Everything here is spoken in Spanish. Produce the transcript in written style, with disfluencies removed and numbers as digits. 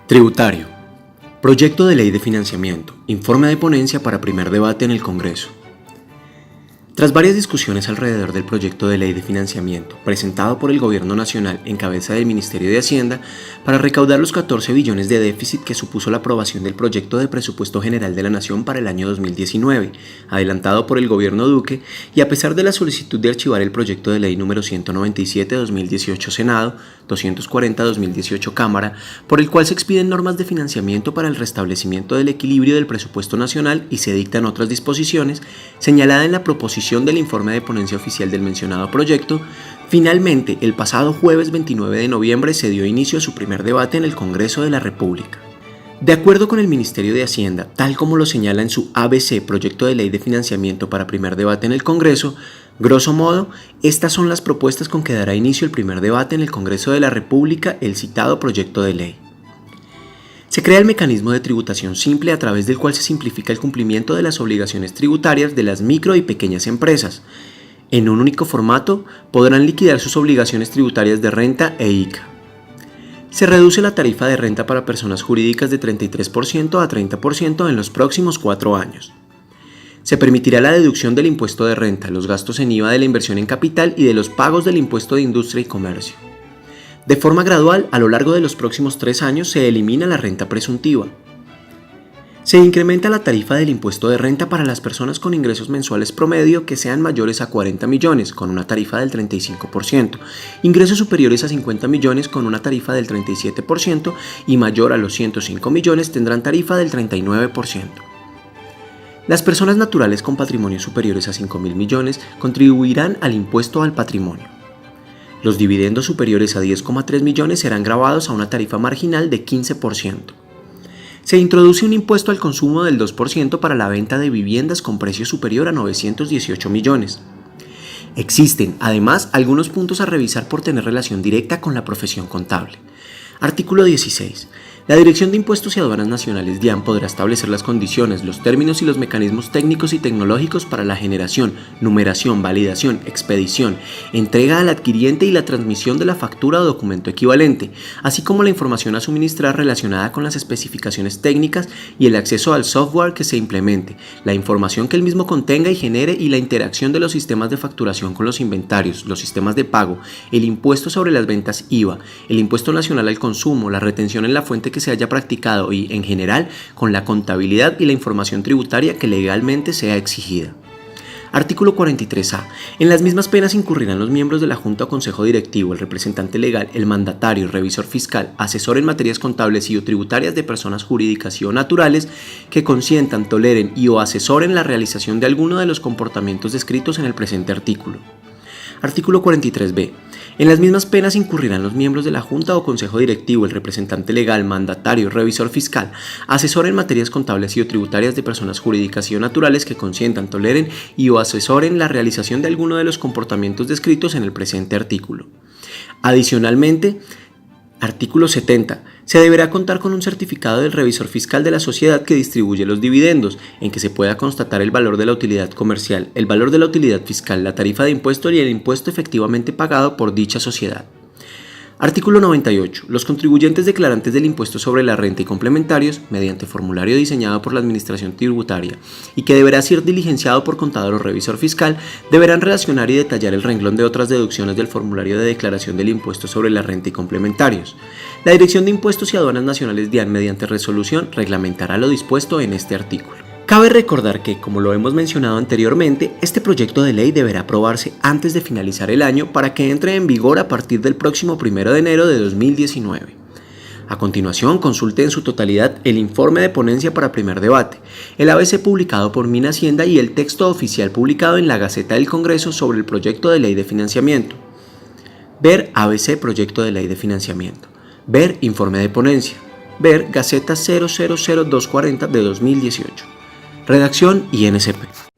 Tributario. Proyecto de ley de financiamiento. Informe de ponencia para primer debate en el Congreso. Tras varias discusiones alrededor del proyecto de ley de financiamiento presentado por el Gobierno Nacional en cabeza del Ministerio de Hacienda para recaudar los 14 billones de déficit que supuso la aprobación del proyecto de presupuesto general de la Nación para el año 2019, adelantado por el Gobierno Duque, y a pesar de la solicitud de archivar el proyecto de ley número 197/2018 Senado, 240/2018 Cámara, por el cual se expiden normas de financiamiento para el restablecimiento del equilibrio del presupuesto nacional y se dictan otras disposiciones, señalada en la proposición del informe de ponencia oficial del mencionado proyecto, finalmente el pasado jueves 29 de noviembre se dio inicio a su primer debate en el Congreso de la República. De acuerdo con el Ministerio de Hacienda, tal como lo señala en su ABC, Proyecto de Ley de Financiamiento para primer debate en el Congreso, grosso modo, estas son las propuestas con que dará inicio el primer debate en el Congreso de la República el citado proyecto de ley. Se crea el mecanismo de tributación simple a través del cual se simplifica el cumplimiento de las obligaciones tributarias de las micro y pequeñas empresas. En un único formato podrán liquidar sus obligaciones tributarias de renta e ICA. Se reduce la tarifa de renta para personas jurídicas de 33% a 30% en los próximos 4 años. Se permitirá la deducción del impuesto de renta, los gastos en IVA de la inversión en capital y de los pagos del impuesto de industria y comercio. De forma gradual, a lo largo de los próximos 3 años se elimina la renta presuntiva. Se incrementa la tarifa del impuesto de renta para las personas con ingresos mensuales promedio que sean mayores a 40 millones con una tarifa del 35%, ingresos superiores a 50 millones con una tarifa del 37% y mayor a los 105 millones tendrán tarifa del 39%. Las personas naturales con patrimonios superiores a 5.000 millones contribuirán al impuesto al patrimonio. Los dividendos superiores a 10,3 millones serán gravados a una tarifa marginal de 15%. Se introduce un impuesto al consumo del 2% para la venta de viviendas con precio superior a 918 millones. Existen, además, algunos puntos a revisar por tener relación directa con la profesión contable. Artículo 16. La Dirección de Impuestos y Aduanas Nacionales DIAN podrá establecer las condiciones, los términos y los mecanismos técnicos y tecnológicos para la generación, numeración, validación, expedición, entrega al adquiriente y la transmisión de la factura o documento equivalente, así como la información a suministrar relacionada con las especificaciones técnicas y el acceso al software que se implemente, la información que el mismo contenga y genere y la interacción de los sistemas de facturación con los inventarios, los sistemas de pago, el impuesto sobre las ventas IVA, el impuesto nacional al consumo, la retención en la fuente que se haya practicado y, en general, con la contabilidad y la información tributaria que legalmente sea exigida. Artículo 43A. En las mismas penas incurrirán los miembros de la Junta o Consejo Directivo, el representante legal, el mandatario, el revisor fiscal, asesor en materias contables y o tributarias de personas jurídicas y o naturales que consientan, toleren y o asesoren la realización de alguno de los comportamientos descritos en el presente artículo. Artículo 43B. En las mismas penas incurrirán los miembros de la Junta o Consejo Directivo, el representante legal, mandatario, revisor fiscal, asesor en materias contables y o tributarias de personas jurídicas y o naturales que consientan, toleren y o asesoren la realización de alguno de los comportamientos descritos en el presente artículo. Adicionalmente, artículo 70. Se deberá contar con un certificado del revisor fiscal de la sociedad que distribuye los dividendos, en que se pueda constatar el valor de la utilidad comercial, el valor de la utilidad fiscal, la tarifa de impuesto y el impuesto efectivamente pagado por dicha sociedad. Artículo 98. Los contribuyentes declarantes del impuesto sobre la renta y complementarios, mediante formulario diseñado por la Administración Tributaria y que deberá ser diligenciado por contador o revisor fiscal, deberán relacionar y detallar el renglón de otras deducciones del formulario de declaración del impuesto sobre la renta y complementarios. La Dirección de Impuestos y Aduanas Nacionales DIAN, mediante resolución, reglamentará lo dispuesto en este artículo. Cabe recordar que, como lo hemos mencionado anteriormente, este proyecto de ley deberá aprobarse antes de finalizar el año para que entre en vigor a partir del próximo 1 de enero de 2019. A continuación, consulte en su totalidad el informe de ponencia para primer debate, el ABC publicado por Minhacienda y el texto oficial publicado en la Gaceta del Congreso sobre el proyecto de ley de financiamiento. Ver ABC Proyecto de Ley de Financiamiento. Ver Informe de Ponencia. Ver Gaceta 000240 de 2018. Redacción INSP.